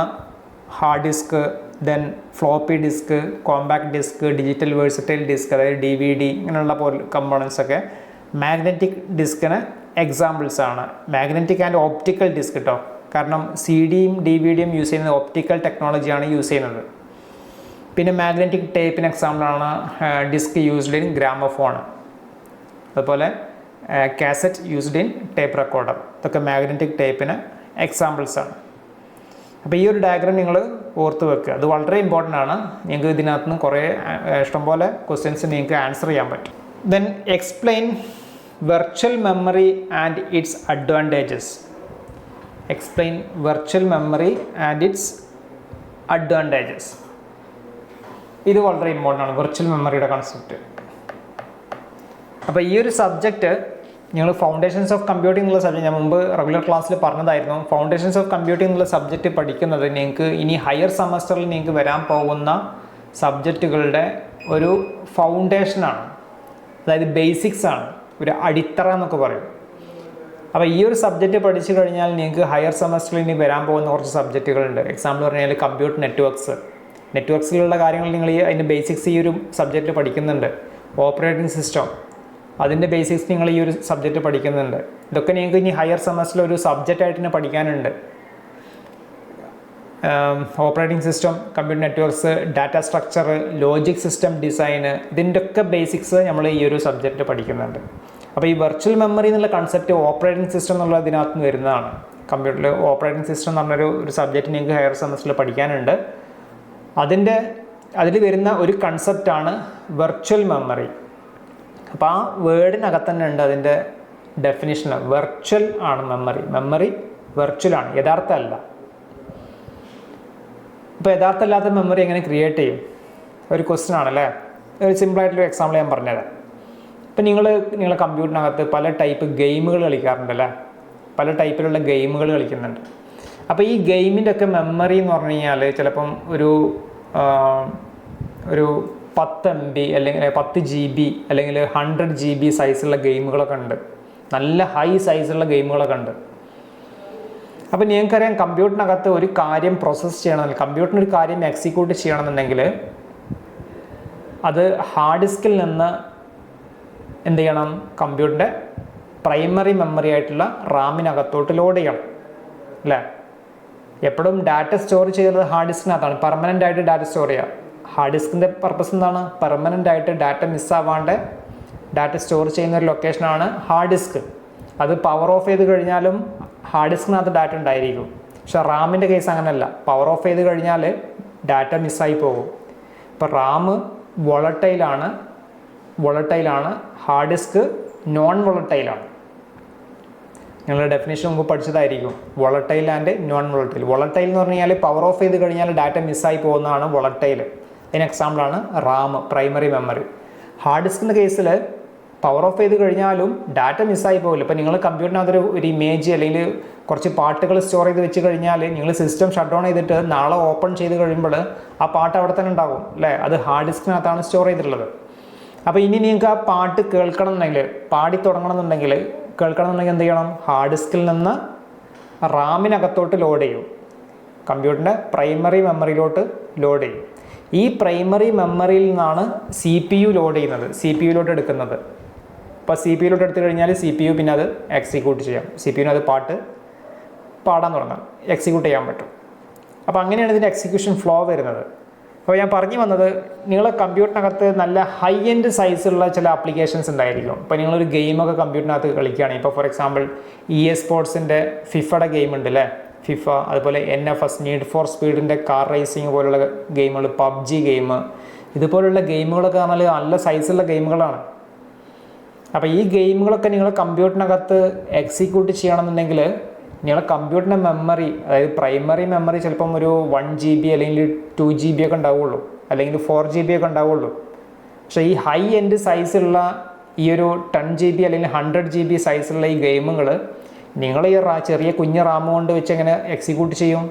hard disk, then floppy disk, compact disk, digital versatile disk, അതായത് DVD, ഇങ്ങനെയുള്ള കമ്പോണൻസൊക്കെ മാഗ്നറ്റിക് ഡിസ്കിന് എക്സാമ്പിൾസാണ്. മാഗ്നറ്റിക് ആൻഡ് ഓപ്റ്റിക്കൽ ഡിസ്ക് കേട്ടോ, കാരണം CD-യും DVD-യും യൂസ് ചെയ്യുന്നത് ഓപ്റ്റിക്കൽ ടെക്നോളജിയാണ് യൂസ് ചെയ്യുന്നത്. പിന്നെ മാഗ്നറ്റിക് ടേപ്പിന് എക്സാമ്പിളാണ് ഡിസ്ക് യൂസ്ഡ് ഇൻ ഗ്രാമഫോൺ, അതുപോലെ cassette used in tape recorder. ഇതൊക്കെ മാഗ്നറ്റിക് ടേപ്പിന് എക്സാമ്പിൾസാണ്. അപ്പോൾ ഈ ഒരു ഡയഗ്രാം നിങ്ങൾ ഓർത്ത് വെക്കുക, അത് വളരെ ഇമ്പോർട്ടൻ്റ് ആണ്. നിങ്ങൾക്ക് ഇതിനകത്ത് നിന്ന് കുറേ ഇഷ്ടംപോലെ ക്വസ്റ്റ്യൻസ് നിങ്ങൾക്ക് ആൻസർ ചെയ്യാൻ പറ്റും. Then explain virtual memory and it's advantages. Explain virtual memory and it's advantages. ഇത് വളരെ ഇമ്പോർട്ടൻ്റ് ആണ്, വെർച്വൽ മെമ്മറിയുടെ കൺസെപ്റ്റ്. അപ്പോൾ ഈ ഒരു സബ്ജക്റ്റ് നിങ്ങൾ ഫൗണ്ടേഷൻസ് ഓഫ് കമ്പ്യൂട്ടിംഗ് എന്നുള്ള സബ്ജക്റ്റ് ഞാൻ മുമ്പ് റെഗുലർ ക്ലാസ്സിൽ പറഞ്ഞതായിരുന്നു. ഫൗണ്ടേഷൻസ് ഓഫ് കമ്പ്യൂട്ടിംഗ് എന്നുള്ള സബ്ജക്റ്റ് പഠിക്കുന്നത് നിങ്ങൾക്ക് ഇനി ഹയർ സെമസ്റ്ററിൽ നിങ്ങൾക്ക് വരാൻ പോകുന്ന സബ്ജക്റ്റുകളുടെ ഒരു ഫൗണ്ടേഷനാണ്, അതായത് ബേസിക്സ് ആണ്, ഒരു അടിത്തറ എന്നൊക്കെ പറയും. അപ്പോൾ ഈ ഒരു സബ്ജക്റ്റ് പഠിച്ചു കഴിഞ്ഞാൽ നിങ്ങൾക്ക് ഹയർ സെമസ്റ്ററിൽ ഇനി വരാൻ പോകുന്ന കുറച്ച് സബ്ജക്റ്റുകളുണ്ട്. എക്സാമ്പിൾ പറഞ്ഞാൽ കമ്പ്യൂട്ടർ നെറ്റ്വർക്സിലുള്ള കാര്യങ്ങൾ നിങ്ങൾ അതിൻ്റെ ബേസിക്സ് ഈ ഒരു സബ്ജക്റ്റ് പഠിക്കുന്നുണ്ട്. ഓപ്പറേറ്റിംഗ് സിസ്റ്റം, അതിൻ്റെ ബേസിക്സ് നിങ്ങൾ ഈ ഒരു സബ്ജക്റ്റ് പഠിക്കുന്നുണ്ട്. ഇതൊക്കെ നിങ്ങൾക്ക് ഇനി ഹയർ സെമസ്റ്ററിൽ ഒരു സബ്ജക്റ്റായിട്ട് തന്നെ പഠിക്കാനുണ്ട്. Operating system, computer networks, data structure, logic system design, ഇതിൻ്റെ ഒക്കെ ബേസിക്സ് നമ്മൾ ഈ ഒരു സബ്ജക്റ്റ് പഠിക്കുന്നുണ്ട്. അപ്പോൾ ഈ വെർച്വൽ മെമ്മറി എന്നുള്ള കൺസെപ്റ്റ് ഓപ്പറേറ്റിംഗ് സിസ്റ്റം എന്നുള്ള ഇതിനകത്ത് നിന്ന് വരുന്നതാണ്. കമ്പ്യൂട്ടറിൽ ഓപ്പറേറ്റിംഗ് സിസ്റ്റം എന്ന് പറഞ്ഞൊരു സബ്ജക്റ്റ് നിങ്ങൾക്ക് ഹയർ സെമസ്റ്ററിൽ പഠിക്കാനുണ്ട്. അതിൽ വരുന്ന ഒരു കൺസെപ്റ്റാണ് വെർച്വൽ മെമ്മറി. അപ്പോൾ ആ വേർഡിനകത്ത് തന്നെ ഉണ്ട് അതിൻ്റെ ഡെഫിനിഷൻ. വെർച്വൽ ആണ് മെമ്മറി വെർച്വലാണ്, യഥാർത്ഥമല്ല. ഇപ്പോൾ യഥാർത്ഥമല്ലാത്ത മെമ്മറി എങ്ങനെ ക്രിയേറ്റ് ചെയ്യും? ഒരു ക്വസ്റ്റ്യൻ ആണല്ലേ. ഒരു സിമ്പിളായിട്ടുള്ള എക്സാമ്പിൾ ഞാൻ പറഞ്ഞുതരാം. ഇപ്പം നിങ്ങളെ കമ്പ്യൂട്ടറിനകത്ത് പല ടൈപ്പ് ഗെയിമുകൾ കളിക്കാറുണ്ടല്ലേ, പല ടൈപ്പിലുള്ള ഗെയിമുകൾ കളിക്കുന്നുണ്ട്. അപ്പോൾ ഈ ഗെയിമിൻ്റെ ഒക്കെ മെമ്മറി എന്ന് പറഞ്ഞു കഴിഞ്ഞാൽ ചിലപ്പം ഒരു ഒരു 10 MB അല്ലെങ്കിൽ 10 GB അല്ലെങ്കിൽ 100 GB സൈസുള്ള ഗെയിമുകളൊക്കെ ഉണ്ട്, നല്ല ഹൈ സൈസുള്ള ഗെയിമുകളൊക്കെ ഉണ്ട്. അപ്പോൾ നിങ്ങൾക്കറിയാം കമ്പ്യൂട്ടറിനകത്ത് ഒരു കാര്യം പ്രോസസ്സ് ചെയ്യണമെങ്കിൽ, കമ്പ്യൂട്ടറിന് ഒരു കാര്യം എക്സിക്യൂട്ട് ചെയ്യണമെന്നുണ്ടെങ്കിൽ അത് ഹാർഡ് ഡിസ്കിൽ നിന്ന് എന്ത് ചെയ്യണം, കമ്പ്യൂട്ടറിൻ്റെ പ്രൈമറി മെമ്മറി ആയിട്ടുള്ള റാമിനകത്തോട്ട് ലോഡ് ചെയ്യണം അല്ലേ. എപ്പോഴും ഡാറ്റ സ്റ്റോർ ചെയ്യുന്നത് ഹാർഡ് ഡിസ്കിനകത്താണ്, പെർമനൻ്റ് ആയിട്ട് ഡാറ്റ സ്റ്റോർ ചെയ്യുക. ഹാർഡ് ഡിസ്കിൻ്റെ പർപ്പസ് എന്താണ്? പെർമനൻ്റ് ആയിട്ട് ഡാറ്റ മിസ്സാവാണ്ട് ഡാറ്റ സ്റ്റോർ ചെയ്യുന്ന ഒരു ലൊക്കേഷനാണ് ഹാർഡ് ഡിസ്ക്. അത് പവർ ഓഫ് ചെയ്ത് കഴിഞ്ഞാലും ഹാർഡ് ഡിസ്കിനകത്ത് ഡാറ്റ ഉണ്ടായിരിക്കും. പക്ഷേ റാമിൻ്റെ കേസ് അങ്ങനെയല്ല, പവർ ഓഫ് ചെയ്ത് കഴിഞ്ഞാൽ ഡാറ്റ മിസ്സായി പോകും. ഇപ്പോൾ റാം വോളട്ടൈലാണ്, ഹാർഡ് ഡിസ്ക് നോൺ വോളട്ടൈലാണ്. നിങ്ങൾ ഡെഫിനേഷൻ മുമ്പ് പഠിച്ചതായിരിക്കും, volatile and non volatile. Volatile എന്ന് പറഞ്ഞു കഴിഞ്ഞാൽ പവർ ഓഫ് ചെയ്ത് കഴിഞ്ഞാൽ ഡാറ്റ മിസ്സായി പോകുന്നതാണ് വോളട്ടൈൽ. അതിന് എക്സാമ്പിളാണ് റാം, പ്രൈമറി മെമ്മറി. ഹാർഡ് ഡിസ്കിൻ്റെ കേസിൽ പവർ ഓഫ് ചെയ്ത് കഴിഞ്ഞാലും ഡാറ്റ മിസ്സായി പോകില്ല. ഇപ്പോൾ നിങ്ങൾ കമ്പ്യൂട്ടറിനകത്തൊരു ഇമേജ് അല്ലെങ്കിൽ കുറച്ച് പാട്ടുകൾ സ്റ്റോർ ചെയ്ത് വെച്ച് കഴിഞ്ഞാൽ നിങ്ങൾ സിസ്റ്റം ഷട്ട് ഡൗൺ ചെയ്തിട്ട് നാളെ ഓപ്പൺ ചെയ്ത് കഴിയുമ്പോൾ ആ പാട്ട് അവിടെ തന്നെ ഉണ്ടാകും അല്ലേ, അത് ഹാർഡ് ഡിസ്കിനകത്താണ് സ്റ്റോർ ചെയ്തിട്ടുള്ളത്. അപ്പോൾ ഇനി നിങ്ങൾക്ക് ആ പാട്ട് കേൾക്കണം എന്നുണ്ടെങ്കിൽ, പാടി തുടങ്ങണം എന്നുണ്ടെങ്കിൽ എന്ത് ചെയ്യണം, ഹാർഡ് ഡിസ്കിൽ നിന്ന് റാമിനകത്തോട്ട് ലോഡ് ചെയ്യും, കമ്പ്യൂട്ടറിൻ്റെ പ്രൈമറി മെമ്മറിയിലോട്ട് ലോഡ് ചെയ്യും. ഈ പ്രൈമറി മെമ്മറിയിൽ നിന്നാണ് CPU ലോഡ് ചെയ്യുന്നത്, CPU എടുക്കുന്നത്. അപ്പോൾ CPU എടുത്തു കഴിഞ്ഞാൽ CPU പിന്നെ അത് എക്സിക്യൂട്ട് ചെയ്യാം, CPU അത് പാട്ട് പാടാൻ തുടങ്ങാം, എക്സിക്യൂട്ട് ചെയ്യാൻ പറ്റും. അപ്പോൾ അങ്ങനെയാണ് ഇതിൻ്റെ എക്സിക്യൂഷൻ ഫ്ലോ വരുന്നത്. അപ്പോൾ ഞാൻ പറഞ്ഞു വന്നത്, നിങ്ങളെ കമ്പ്യൂട്ടറിനകത്ത് നല്ല ഹൈ എൻഡ് സൈസുള്ള ചില ആപ്ലിക്കേഷൻസ് ഉണ്ടായിരിക്കും. ഇപ്പോൾ നിങ്ങളൊരു ഗെയിമൊക്കെ കമ്പ്യൂട്ടറിനകത്ത് കളിക്കുകയാണെങ്കിൽ, ഇപ്പോൾ ഫോർ എക്സാമ്പിൾ EA സ്പോർട്സിൻ്റെ ഫിഫയുടെ ഗെയിം ഉണ്ട് അല്ലേ, ഫിഫ, അതുപോലെ NFS നീഡ് ഫോർ സ്പീഡിൻ്റെ കാർ റേസിങ് പോലുള്ള ഗെയിമുകൾ, PUBG ഗെയിം, ഇതുപോലുള്ള ഗെയിമുകളൊക്കെ പറഞ്ഞാൽ നല്ല സൈസുള്ള ഗെയിമുകളാണ്. അപ്പോൾ ഈ ഗെയിമുകളൊക്കെ നിങ്ങൾ കമ്പ്യൂട്ടറിനകത്ത് എക്സിക്യൂട്ട് ചെയ്യണമെന്നുണ്ടെങ്കിൽ നിങ്ങളുടെ കമ്പ്യൂട്ടറിൻ്റെ മെമ്മറി, അതായത് പ്രൈമറി മെമ്മറി ചിലപ്പം ഒരു 1 GB അല്ലെങ്കിൽ 2 GB ഒക്കെ ഉണ്ടാവുള്ളൂ, അല്ലെങ്കിൽ 4 GB ഒക്കെ ഉണ്ടാവുള്ളൂ. പക്ഷേ ഈ ഹൈ എൻഡ് സൈസുള്ള ഈ ഒരു 10 GB അല്ലെങ്കിൽ 100 GB സൈസുള്ള ഈ ഗെയിമുകൾ നിങ്ങൾ ഈ ചെറിയ കുഞ്ഞ് റാം കൊണ്ട് വെച്ച് എങ്ങനെ എക്സിക്യൂട്ട് ചെയ്യും?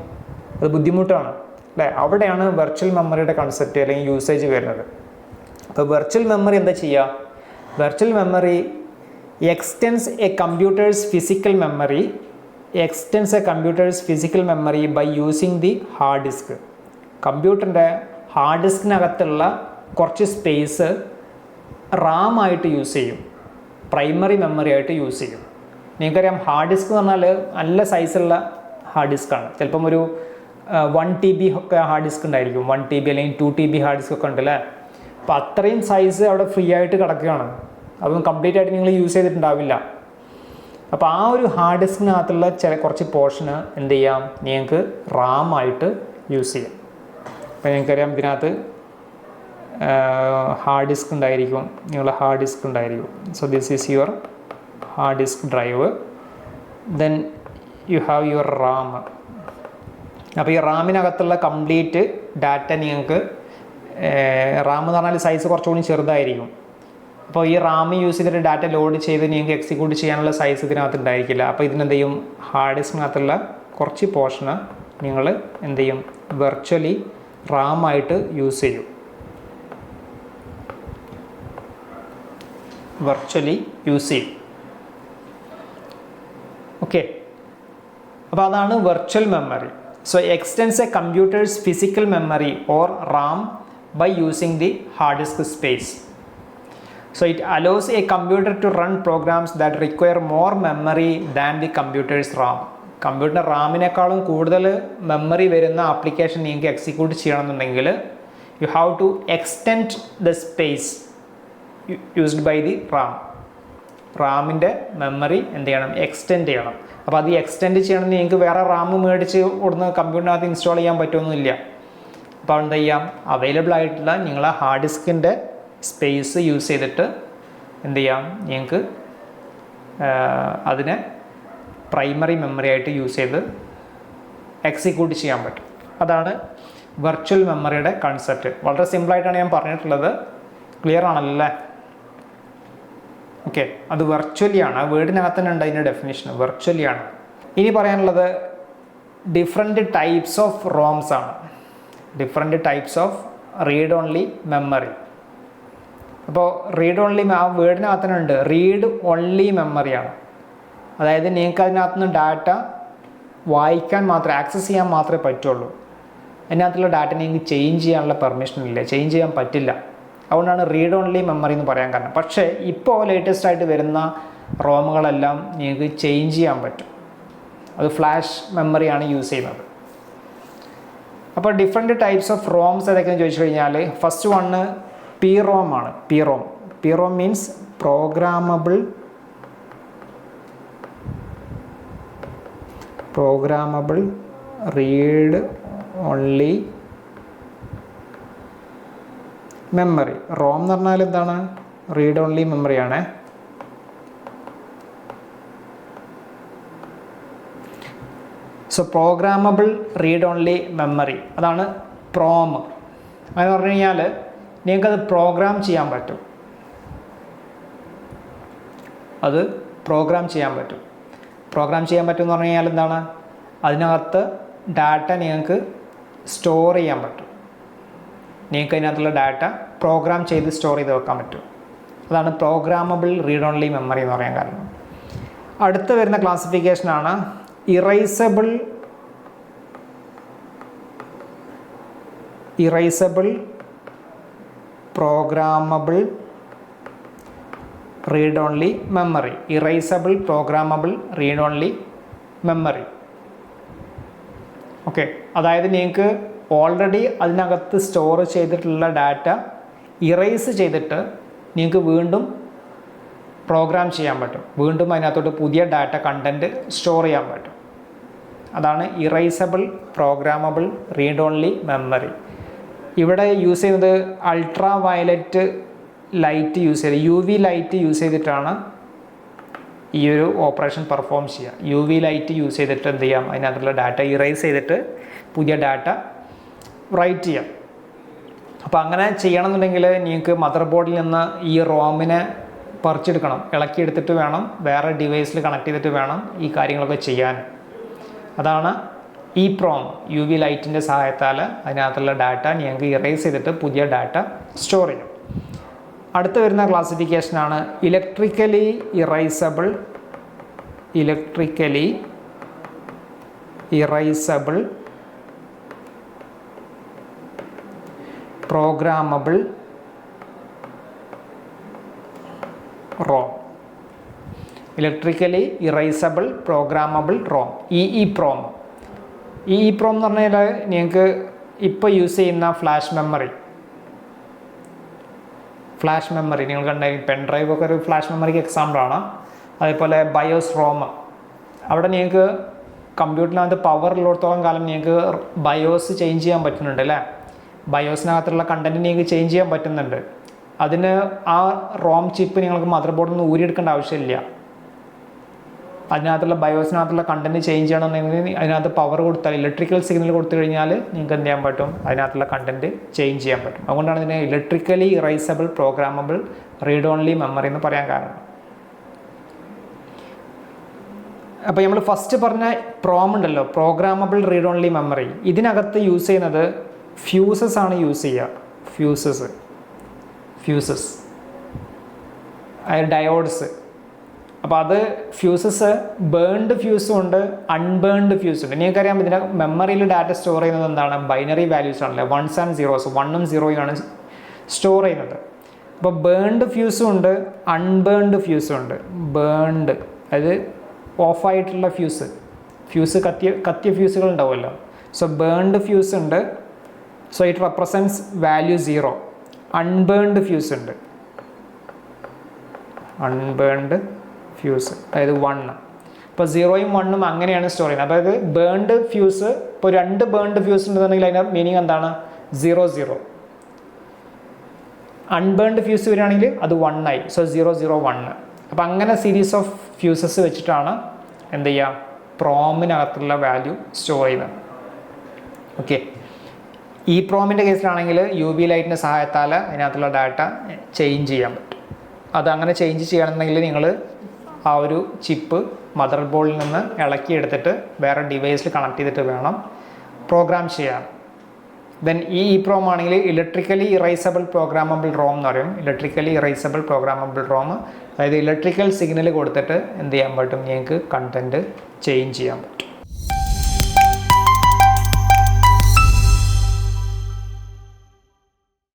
അത് ബുദ്ധിമുട്ടാണ് അല്ലേ. അവിടെയാണ് വെർച്വൽ മെമ്മറിയുടെ കൺസെപ്റ്റ് അല്ലെങ്കിൽ യൂസേജ് വരുന്നത്. അപ്പോൾ വെർച്വൽ മെമ്മറി എന്താ ചെയ്യുക? Virtual memory extends a computer's physical memory by using the hard disk. കമ്പ്യൂട്ടറിൻ്റെ ഹാർഡ് ഡിസ്കിനകത്തുള്ള കുറച്ച് സ്പേസ് റാമായിട്ട് യൂസ് ചെയ്യും, പ്രൈമറി മെമ്മറി ആയിട്ട് യൂസ് ചെയ്യും. നിങ്ങൾക്കറിയാം ഹാർഡ് ഡിസ്ക് എന്ന് പറഞ്ഞാൽ നല്ല സൈസുള്ള ഹാർഡ് ഡിസ്ക്കാണ്. ചിലപ്പം ഒരു 1 TB ഒക്കെ ഹാർഡ് ഡിസ്ക് ഉണ്ടായിരിക്കും, 1 TB അല്ലെങ്കിൽ 2 TB ഹാർഡ് ഡിസ്ക് ഒക്കെ ഉണ്ട് അല്ലേ. അപ്പോൾ അത്രയും സൈസ് അവിടെ ഫ്രീ ആയിട്ട് കിടക്കുകയാണ്, അതൊന്നും കംപ്ലീറ്റ് ആയിട്ട് നിങ്ങൾ യൂസ് ചെയ്തിട്ടുണ്ടാവില്ല. അപ്പോൾ ആ ഒരു ഹാർഡ് ഡിസ്കിനകത്തുള്ള കുറച്ച് പോർഷന് എന്ത് ചെയ്യാം, നിങ്ങൾക്ക് റാമായിട്ട് യൂസ് ചെയ്യാം. അപ്പോൾ നിങ്ങൾക്കറിയാം ഇതിനകത്ത് ഹാർഡ് ഡിസ്ക് ഉണ്ടായിരിക്കും, നിങ്ങളുടെ ഹാർഡ് ഡിസ്ക് ഉണ്ടായിരിക്കും. So this is your hard disk drive, then you have your RAM. അപ്പോൾ ഈ റാമിനകത്തുള്ള കംപ്ലീറ്റ് ഡാറ്റ നിങ്ങൾക്ക്, റാം എന്ന് പറഞ്ഞാൽ സൈസ് കുറച്ചുകൂടി ചെറുതായിരിക്കും. അപ്പോൾ ഈ റാം യൂസ് ചെയ്തിട്ട് ഡാറ്റ ലോഡ് ചെയ്ത് നിങ്ങൾക്ക് എക്സിക്യൂട്ട് ചെയ്യാനുള്ള സൈസ് ഇതിനകത്ത് ഉണ്ടായിരിക്കില്ല. അപ്പോൾ ഇതിനെന്ത് ചെയ്യും, ഹാർഡ് ഡിസ്കിനകത്തുള്ള കുറച്ച് പോർഷന് നിങ്ങൾ എന്ത് ചെയ്യും, വെർച്വലി റാമായിട്ട് യൂസ് ചെയ്യും, ഓക്കെ. അപ്പോൾ അതാണ് virtual memory. So extends a computer's physical memory or RAM by using the hard disk space. So it allows a computer to run programs that require more memory than the computer's RAM. Computer റാമിനേക്കാളും കൂടുതൽ memory വരുന്ന application നിങ്ങൾക്ക് execute ചെയ്യണമെന്നുണ്ടെങ്കിൽ you have to extend the space used by the റാമിൻ്റെ memory എന്ത് ചെയ്യണം, extend ചെയ്യണം. അപ്പോൾ അത് എക്സ്റ്റെൻഡ് ചെയ്യണമെങ്കിൽ നിങ്ങൾക്ക് വേറെ റാം മേടിച്ച് കൊടുന്ന് കമ്പ്യൂട്ടറിനകത്ത് ഇൻസ്റ്റാൾ ചെയ്യാൻ പറ്റുമൊന്നുമില്ല. അപ്പോൾ എന്ത് ചെയ്യാം, അവൈലബിൾ ആയിട്ടുള്ള നിങ്ങളെ ഹാർഡ് ഡിസ്കിൻ്റെ സ്പേസ് യൂസ് ചെയ്തിട്ട് എന്ത് ചെയ്യാം, നിങ്ങൾക്ക് അതിനെ പ്രൈമറി മെമ്മറി ആയിട്ട് യൂസ് ചെയ്ത് എക്സിക്യൂട്ട് ചെയ്യാൻ പറ്റും. അതാണ് വെർച്വൽ മെമ്മറിയുടെ കൺസെപ്റ്റ്. വളരെ സിമ്പിളായിട്ടാണ് ഞാൻ പറഞ്ഞിട്ടുള്ളത്, ക്ലിയർ ആണല്ലേ? ഓക്കെ, അത് വെർച്വലി ആണ്, ആ വേർഡിനകത്ത് തന്നെ ഉണ്ട് അതിൻ്റെ ഡെഫിനേഷൻ, വെർച്വലി ആണ്. ഇനി പറയാനുള്ളത് ഡിഫറെൻറ്റ് ടൈപ്സ് ഓഫ് റോംസ് ആണ്. Different types of read only memory. അപ്പോൾ റീഡ് ഓൺലി ആ വേർഡിനകത്ത് തന്നെ ഉണ്ട് റീഡ് ഓൺലി മെമ്മറിയാണ്. അതായത് നിങ്ങൾക്ക് അതിനകത്ത് നിന്ന് ഡാറ്റ വായിക്കാൻ മാത്രമേ ആക്സസ് ചെയ്യാൻ മാത്രമേ പറ്റുള്ളൂ. അതിനകത്തുള്ള ഡാറ്റ നിങ്ങൾക്ക് ചേഞ്ച് ചെയ്യാനുള്ള പെർമിഷൻ ഇല്ല, ചേഞ്ച് ചെയ്യാൻ പറ്റില്ല. അതുകൊണ്ടാണ് റീഡ് ഓൺലി മെമ്മറി എന്ന് പറയാൻ കാരണം. പക്ഷേ ഇപ്പോൾ ലേറ്റസ്റ്റ് ആയിട്ട് വരുന്ന റോമുകളെല്ലാം നിങ്ങൾക്ക് ചേഞ്ച് ചെയ്യാൻ പറ്റും. അത് ഫ്ലാഷ് മെമ്മറിയാണ് യൂസ് ചെയ്യുന്നത്. അപ്പോൾ ഡിഫറെൻറ്റ് ടൈപ്സ് ഓഫ് റോംസ് ഏതൊക്കെയാണെന്ന് ചോദിച്ചു കഴിഞ്ഞാൽ ഫസ്റ്റ് വണ്ണ് പി റോം ആണ്. P ROM means programmable read only memory. ROM എന്ന് പറഞ്ഞാൽ എന്താണ്? റീഡ് ഓൺലി മെമ്മറിയാണ്. So programmable read only memory അതാണ് പ്രോം. അങ്ങനെ പറഞ്ഞു കഴിഞ്ഞാൽ നിങ്ങൾക്കത് പ്രോഗ്രാം ചെയ്യാൻ പറ്റും. പ്രോഗ്രാം ചെയ്യാൻ പറ്റും എന്ന് പറഞ്ഞു കഴിഞ്ഞാൽ എന്താണ്? അതിനകത്ത് ഡാറ്റ നിങ്ങൾക്ക് സ്റ്റോർ ചെയ്യാൻ പറ്റും. നിങ്ങൾക്ക് അതിനകത്തുള്ള ഡാറ്റ പ്രോഗ്രാം ചെയ്ത് സ്റ്റോർ ചെയ്ത് വെക്കാൻ പറ്റും. അതാണ് പ്രോഗ്രാമബിൾ റീഡ് ഓൺലി മെമ്മറി എന്ന് പറയാൻ കാരണം. അടുത്ത് വരുന്ന ക്ലാസിഫിക്കേഷനാണ് erasable programmable read only memory. Erasable programmable read only memory. Okay, അതായത് നിങ്ങൾക്ക് ഓൾറെഡി അതിനകത്ത് സ്റ്റോർ ചെയ്തിട്ടുള്ള ഡാറ്റ ഇറൈസ് ചെയ്തിട്ട് നിങ്ങൾക്ക് വീണ്ടും പ്രോഗ്രാം ചെയ്യാൻ പറ്റും. വീണ്ടും അതിനകത്തോട്ട് പുതിയ ഡാറ്റ കണ്ടൻറ്റ് സ്റ്റോർ ചെയ്യാൻ പറ്റും. അതാണ് erasable programmable read only memory. ഇവിടെ യൂസ് ചെയ്യുന്നത് അൾട്രാ വയലറ്റ് ലൈറ്റ് യൂസ് ചെയ്ത് UV ലൈറ്റ് യൂസ് ചെയ്തിട്ടാണ് ഈ ഒരു ഓപ്പറേഷൻ പെർഫോം ചെയ്യുക. UV ലൈറ്റ് യൂസ് ചെയ്തിട്ട് എന്ത് ചെയ്യാം? അതിനകത്തുള്ള ഡാറ്റ ഇറൈസ് ചെയ്തിട്ട് പുതിയ ഡാറ്റ റൈറ്റ് ചെയ്യാം. അപ്പോൾ അങ്ങനെ ചെയ്യണമെന്നുണ്ടെങ്കിൽ നിങ്ങൾക്ക് മദർ ബോർഡിൽ നിന്ന് ഈ റോമിനെ പറിച്ചെടുക്കണം, ഇളക്കിയെടുത്തിട്ട് വേണം വേറെ ഡിവൈസിൽ കണക്ട് ചെയ്തിട്ട് വേണം ഈ കാര്യങ്ങളൊക്കെ ചെയ്യാൻ. അതാണ് ഈ പ്രോം. UV ലൈറ്റിൻ്റെ സഹായത്താൽ അതിനകത്തുള്ള ഡാറ്റ നിങ്ങൾക്ക് ഇറേസ് ചെയ്തിട്ട് പുതിയ ഡാറ്റ സ്റ്റോർ ചെയ്യും. അടുത്ത് വരുന്ന ക്ലാസിഫിക്കേഷനാണ് electrically erasable programmable ROM. Electrically erasable programmable ROM, EEPROM. EEPROM എന്ന് പറഞ്ഞാൽ നിങ്ങൾക്ക് ഇപ്പോൾ യൂസ് ചെയ്യുന്ന ഫ്ലാഷ് മെമ്മറി നിങ്ങൾ കണ്ടായിരിക്കും. പെൻ ഡ്രൈവ് ഒക്കെ ഒരു ഫ്ലാഷ് മെമ്മറിക്ക് എക്സാമ്പിളാണ്. അതേപോലെ ബയോസ് റോം. അവിടെ നിങ്ങൾക്ക് കമ്പ്യൂട്ടറിനകത്ത് പവർ ഉള്ളിടത്തോളം കാലം നിങ്ങൾക്ക് ബയോസ് ചേഞ്ച് ചെയ്യാൻ പറ്റുന്നുണ്ട് അല്ലേ? ബയോസിനകത്തുള്ള കണ്ടൻറ്റ് നിങ്ങൾക്ക് ചേഞ്ച് ചെയ്യാൻ പറ്റുന്നുണ്ട്. അതിന് ആ റോം ചിപ്പ് നിങ്ങൾക്ക് മദർ ബോർഡിൽ നിന്ന് ഊരിയെടുക്കേണ്ട ആവശ്യമില്ല. അതിനകത്തുള്ള ബയോസിനകത്തുള്ള കണ്ടൻറ്റ് ചേഞ്ച് ചെയ്യണമെന്നുണ്ടെങ്കിൽ അതിനകത്ത് പവർ കൊടുത്താൽ, ഇലക്ട്രിക്കൽ സിഗ്നൽ കൊടുത്തു കഴിഞ്ഞാൽ നിങ്ങൾക്ക് എന്ത് ചെയ്യാൻ പറ്റും? അതിനകത്തുള്ള കണ്ടൻറ്റ് ചേഞ്ച് ചെയ്യാൻ പറ്റും. അതുകൊണ്ടാണ് ഇതിനെ electrically erasable programmable read only memory എന്ന് പറയാൻ കാരണം. അപ്പോൾ നമ്മൾ ഫസ്റ്റ് പറഞ്ഞ പ്രോം ഉണ്ടല്ലോ, പ്രോഗ്രാമബിൾ റീഡ് ഓൺലി മെമ്മറി, ഇതിനകത്ത് യൂസ് ചെയ്യുന്നത് ഫ്യൂസസ് ആണ് യൂസ് ചെയ്യുക. Fuses diodes. അപ്പോൾ അത് ഫ്യൂസസ് ബേൺഡ് ഫ്യൂസും ഉണ്ട്, അൺബേൺഡ് ഫ്യൂസും ഉണ്ട്. നിങ്ങൾക്കറിയാം ഇതിൻ്റെ മെമ്മറിയിൽ ഡാറ്റ സ്റ്റോർ ചെയ്യുന്നത് എന്താണ്? ബൈനറി വാല്യൂസ് ആണല്ലേ, 1s and 0s, 1ഉം 0ഉം ആണ് സ്റ്റോർ ചെയ്യുന്നത്. അപ്പോൾ ബേൺഡ് ഫ്യൂസും ഉണ്ട്, അൺബേൺഡ് ഫ്യൂസും ഉണ്ട്. ബേൺഡ് അതായത് ഓഫായിട്ടുള്ള ഫ്യൂസ് കത്തിയ ഫ്യൂസുകൾ ഉണ്ടാവുമല്ലോ. സോ ബേൺഡ് ഫ്യൂസ് ഉണ്ട്. So it represents value 0. Unburned fuse ഉണ്ട്, അൺബേൺഡ് ഫ്യൂസ് അതായത് 1. ഇപ്പോൾ 0ഉം 1ഉം അങ്ങനെയാണ് സ്റ്റോർ ചെയ്യുന്നത്. അതായത് ബേൺഡ് ഫ്യൂസ്, ഇപ്പോൾ 2 ബേൺഡ് ഫ്യൂസ് ഉണ്ടെന്നുണ്ടെങ്കിൽ അതിൻ്റെ മീനിങ് എന്താണ്? 0 0. അൺബേൺഡ് ഫ്യൂസ് വരികയാണെങ്കിൽ അത് 1 ആയി. സോ 0 0 1. അപ്പോൾ അങ്ങനെ സീരീസ് ഓഫ് ഫ്യൂസസ് വെച്ചിട്ടാണ് എന്ത് ചെയ്യുക? പ്രോമിനകത്തുള്ള വാല്യൂ സ്റ്റോർ ചെയ്യുന്നത്. ഓക്കെ, ഈ പ്രോമിൻ്റെ കേസിലാണെങ്കിൽ UV ലൈറ്റിൻ്റെ സഹായത്താൽ അതിനകത്തുള്ള ഡാറ്റ ചേഞ്ച് ചെയ്യാൻ പറ്റും. അതങ്ങനെ ചേഞ്ച് ചെയ്യണമെന്നുണ്ടെങ്കിൽ നിങ്ങൾ ആ ഒരു ചിപ്പ് മദർ ബോർഡിൽ നിന്ന് ഇളക്കിയെടുത്തിട്ട് വേറെ ഡിവൈസിൽ കണക്ട് ചെയ്തിട്ട് വേണം പ്രോഗ്രാം ചെയ്യാൻ. ദെൻ ഈ EEPROM ആണെങ്കിൽ ഇലക്ട്രിക്കലി ഇറൈസബിൾ പ്രോഗ്രാമബിൾ റോം എന്ന് പറയും. ഇലക്ട്രിക്കലി ഇറൈസബിൾ പ്രോഗ്രാമബിൾ റോം, അതായത് ഇലക്ട്രിക്കൽ സിഗ്നൽ കൊടുത്തിട്ട് എന്ത് ചെയ്യാൻ പറ്റും, ഞങ്ങൾക്ക് കണ്ടന്റ് ചേഞ്ച് ചെയ്യാൻ പറ്റും.